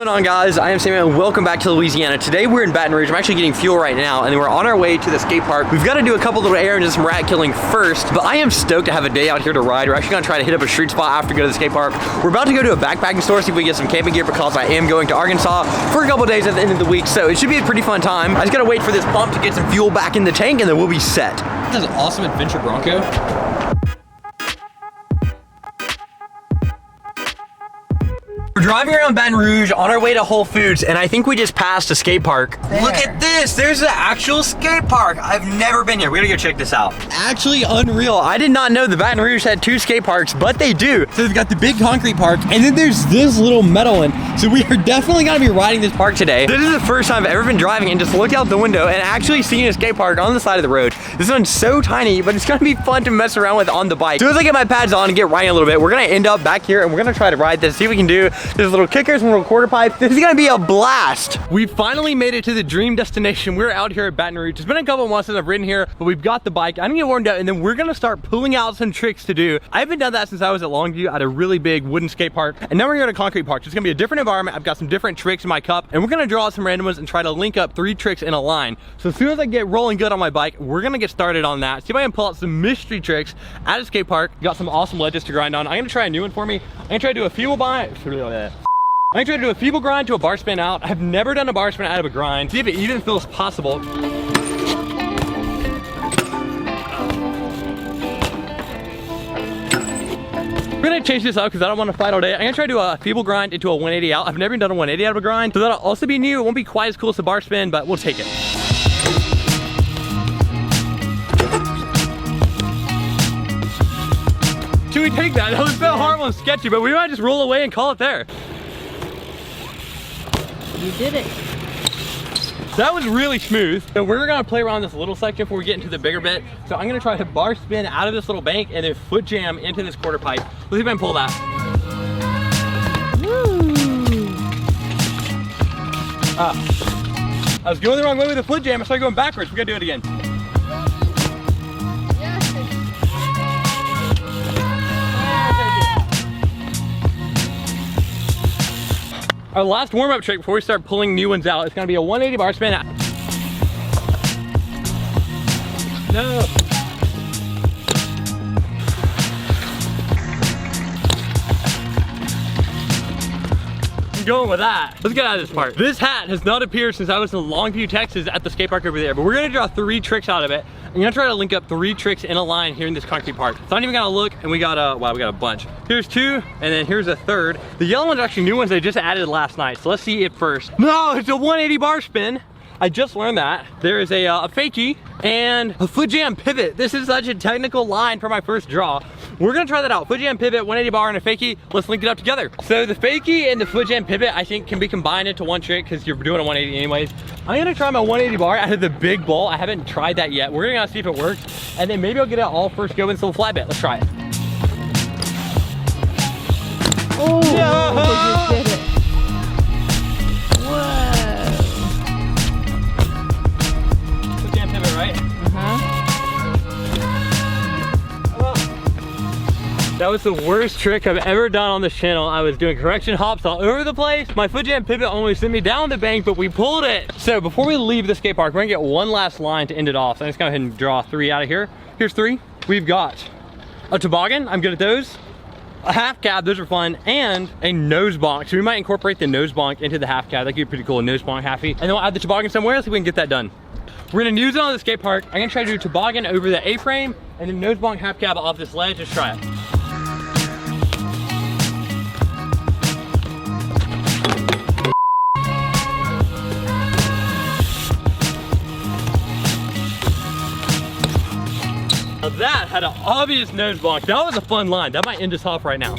What's going on, guys? I am Samuel and welcome back to Louisiana. Today we're in Baton Rouge. I'm actually getting fuel right now and then we're on our way to the skate park. We've got to do a couple little errands and some rat killing first, but I am stoked to have a day out here to ride. We're actually going to try to hit up a street spot after we go to the skate park. We're about to go to a backpacking store, see if we can get some camping gear because I am going to Arkansas for a couple days at the end of the week, so it should be a pretty fun time. I just got to wait for this pump to get some fuel back in the tank and then we'll be set. This is an awesome adventure Bronco. We're driving around Baton Rouge on our way to Whole Foods, and I think we just passed a skate park. There. Look at this, there's an actual skate park. I've never been here. We gotta go check this out. Actually unreal. I did not know the Baton Rouge had two skate parks, but they do. So they've got the big concrete park, and then there's this little metal one. So we are definitely gonna be riding this park today. This is the first time I've ever been driving and just looked out the window and actually seen a skate park on the side of the road. This one's so tiny, but it's gonna be fun to mess around with on the bike. As soon as I get my pads on and get riding a little bit, we're gonna end up back here and we're gonna try to ride this, see if we can do this little kickers and little quarter pipe. This is gonna be a blast. We finally made it to the dream destination. We're out here at Baton Rouge. It's been a couple months since I've ridden here, but we've got the bike. I'm gonna get warmed up and then we're gonna start pulling out some tricks to do. I haven't done that since I was at Longview at a really big wooden skate park. And now we're gonna go to concrete park. It's gonna be a different environment. I've got some different tricks in my cup and we're gonna draw some random ones and try to link up 3 tricks in a line. So as soon as I get rolling good on my bike, we're gonna get started on that. See if I can pull out some mystery tricks at a skate park. Got some awesome ledges to grind on. I'm gonna try a new one for me. I'm gonna try to do a feeble bind. I'm gonna try to do a feeble grind to a bar spin out. I've never done a bar spin out of a grind. See if it even feels possible. We're gonna change this up because I don't want to fight all day. I'm gonna try to do a feeble grind into a 180 out. I've never done a 180 out of a grind, so that'll also be new. It won't be quite as cool as a bar spin, but we'll take it. Should we take that? That was so horrible and sketchy, but we might just roll away and call it there. You did it. That was really smooth. So we're gonna play around this little section before we get into the bigger bit. So I'm gonna try to bar spin out of this little bank and then foot jam into this quarter pipe. Let's see if I can pull that. Woo. I was going the wrong way with the foot jam. I started going backwards. We gotta do it again. Our last warm-up trick before we start pulling new ones out, it's gonna be a 180 bar spin out. No. I'm going with that. Let's get out of this part. This hat has not appeared since I was in Longview, Texas at the skate park over there, but we're gonna draw 3 tricks out of it. I'm gonna try to link up 3 tricks in a line here in this concrete park. So I'm not even gonna look, and we got a, wow, we got a bunch. Here's 2, and then here's a 3rd. The yellow ones are actually new ones they just added last night. So let's see it first. No, it's a 180 bar spin. I just learned that. There is a fakie and a foot jam pivot. This is such a technical line for my first draw. We're gonna try that out. Foot jam pivot, 180 bar and a fakie. Let's link it up together. So the fakie and the foot jam pivot, I think can be combined into one trick because you're doing a 180 anyways. I'm gonna try my 180 bar out of the big bowl. I haven't tried that yet. We're gonna see if it works. And then maybe I'll get it all first go into the flat bit. Let's try it. Oh, yeah. You did it. Whoa. Foot jam pivot, right? That was the worst trick I've ever done on this channel. I was doing correction hops all over the place. My foot jam pivot only sent me down the bank, but we pulled it. So before we leave the skate park, we're gonna get one last line to end it off. So I'm just gonna go ahead and draw 3 out of here. Here's 3. We've got a toboggan, I'm good at those. A half cab, those are fun, and a nose bonk. So we might incorporate the nose bonk into the half cab. That could be pretty cool, a nose bonk halfie. And then we'll add the toboggan somewhere else so we can get that done. We're gonna use it on the skate park. I'm gonna try to do toboggan over the A-frame and then nose bonk half cab off this ledge. Let's try it. Now that had an obvious nose bonk. That was a fun line. That might end us off right now.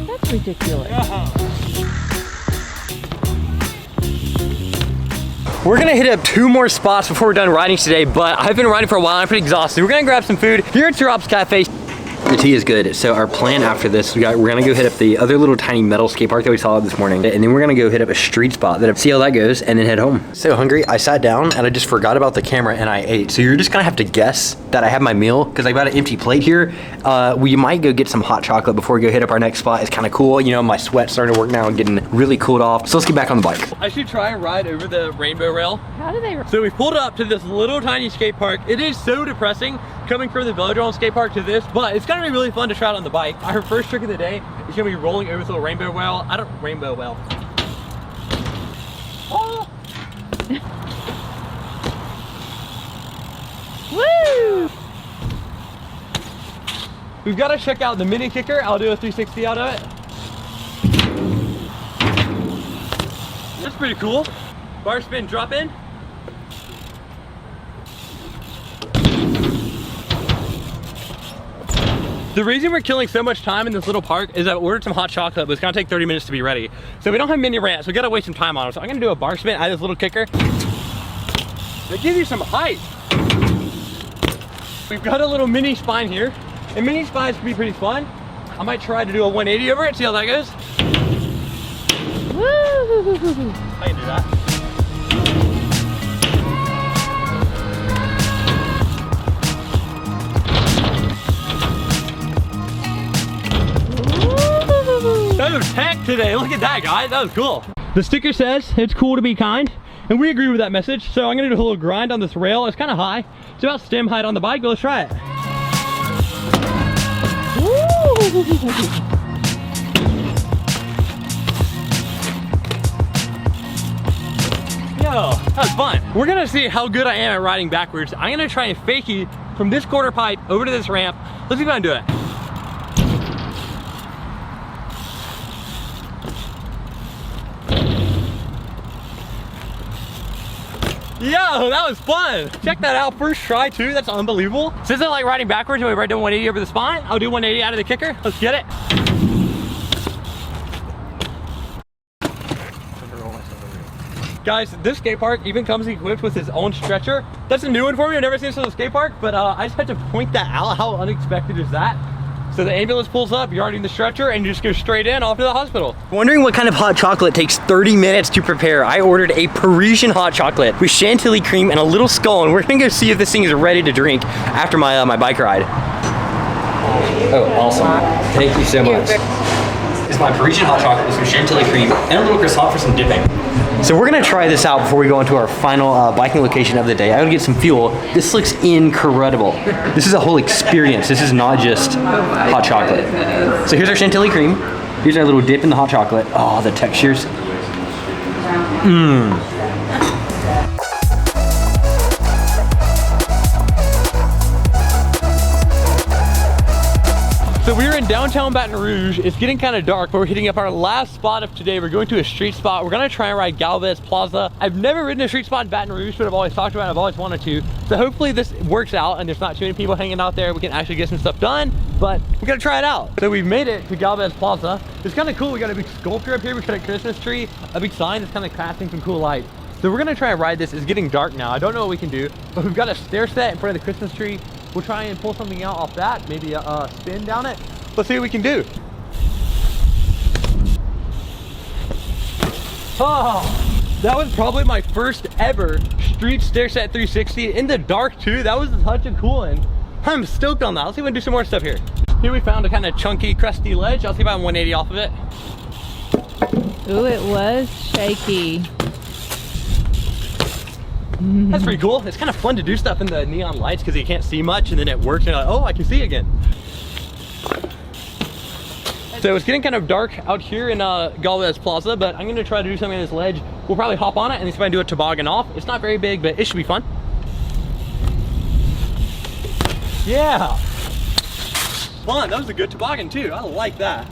That's ridiculous. We're gonna hit up 2 more spots before we're done riding today, but I've been riding for a while. I'm pretty exhausted. We're gonna grab some food here at Drops Cafe. The tea is good. So our plan after this, we're gonna go hit up the other little tiny metal skate park that we saw this morning, and then we're gonna go hit up a street spot that see how that goes, and then head home. So hungry, I sat down and I just forgot about the camera and I ate. So you're just gonna have to guess that I have my meal because I got an empty plate here. We might go get some hot chocolate before we go hit up our next spot. It's kind of cool. You know, my sweat's starting to work now and getting really cooled off. So let's get back on the bike. I should try and ride over the rainbow rail. How do they? So we pulled up to this little tiny skate park. It is so depressing coming from the Velodrome skate park to this, but it's gonna be really fun to try out on the bike. Our first trick of the day is gonna be rolling over this little rainbow rail. Oh! Woo! We've got to check out the mini kicker. I'll do a 360 out of it. That's pretty cool. Bar spin, drop in. The reason we're killing so much time in this little park is I ordered some hot chocolate, but it's gonna take 30 minutes to be ready. So we don't have mini ramps, so we gotta waste some time on them. So I'm gonna do a bar spin out of this little kicker. They give you some height. We've got a little mini spine here, and mini spines can be pretty fun. I might try to do a 180 over it, see how that goes. Woo! I can do that. That was tech today. Look at that, guys. That was cool. The sticker says it's cool to be kind, and we agree with that message. So I'm gonna do a little grind on this rail. It's kind of high. It's about stem height on the bike, but let's try it. Yo, that was fun. We're gonna see how good I am at riding backwards. I'm gonna try and fakie from this quarter pipe over to this ramp. Let's see if I can do it. Yo, that was fun. Check that out, first try too, that's unbelievable. Since I like riding backwards and we ride doing 180 over the spine, I'll do 180 out of the kicker. Let's get it. Guys, this skate park even comes equipped with its own stretcher. That's a new one for me, I've never seen this on a skate park, but I just had to point that out. How unexpected is that? So the ambulance pulls up, you're already in the stretcher, and you just go straight in off to the hospital. Wondering what kind of hot chocolate takes 30 minutes to prepare? I ordered a Parisian hot chocolate with chantilly cream and a little skull, and we're gonna go see if this thing is ready to drink after my my bike ride. Oh, awesome. Thank you so much. It's my Parisian hot chocolate with some chantilly cream and a little croissant for some dipping. So we're gonna try this out before we go into our final biking location of the day. I gotta get some fuel. This looks incredible. This is a whole experience. This is not just hot chocolate. So here's our chantilly cream. Here's our little dip in the hot chocolate. Oh, the textures. Mmm. So we're in downtown Baton Rouge. It's getting kind of dark, but we're hitting up our last spot of today. We're going to a street spot. We're gonna try and ride Galvez Plaza. I've never ridden a street spot in Baton Rouge, but I've always talked about it. I've always wanted to. So hopefully this works out and there's not too many people hanging out there. We can actually get some stuff done, but we gotta try it out. So we've made it to Galvez Plaza. It's kind of cool. We got a big sculpture up here. We got a Christmas tree, a big sign that's kind of casting some cool light. So we're gonna try and ride this. It's getting dark now. I don't know what we can do, but we've got a stair set in front of the Christmas tree. We'll try and pull something out off that, maybe a spin down it. Let's see what we can do. Oh, that was probably my first ever street stair set 360 in the dark too. That was such a cool one. I'm stoked on that. Let's see if we can do some more stuff here. Here we found a kind of chunky, crusty ledge. I'll see if I can 180 off of it. Ooh, it was shaky. That's pretty cool. It's kind of fun to do stuff in the neon lights because you can't see much, and then it works and you're like, oh, I can see again. So it's getting kind of dark out here in Galvez Plaza, but I'm gonna try to do something on this ledge. We'll probably hop on it and see if I can do a toboggan off. It's not very big, but it should be fun. Yeah. Fun, that was a good toboggan too. I like that.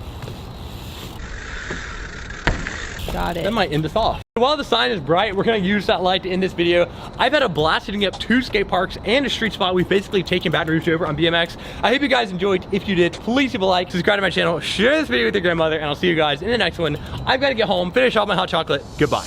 Got it. That might end us off. While the sign is bright, we're gonna use that light to end this video. I've had a blast hitting up 2 skate parks and a street spot. We've basically taken Baton Rouge over on BMX. I hope you guys enjoyed. If you did, please leave a like, subscribe to my channel, share this video with your grandmother, and I'll see you guys in the next one. I've got to get home, finish off my hot chocolate. Goodbye.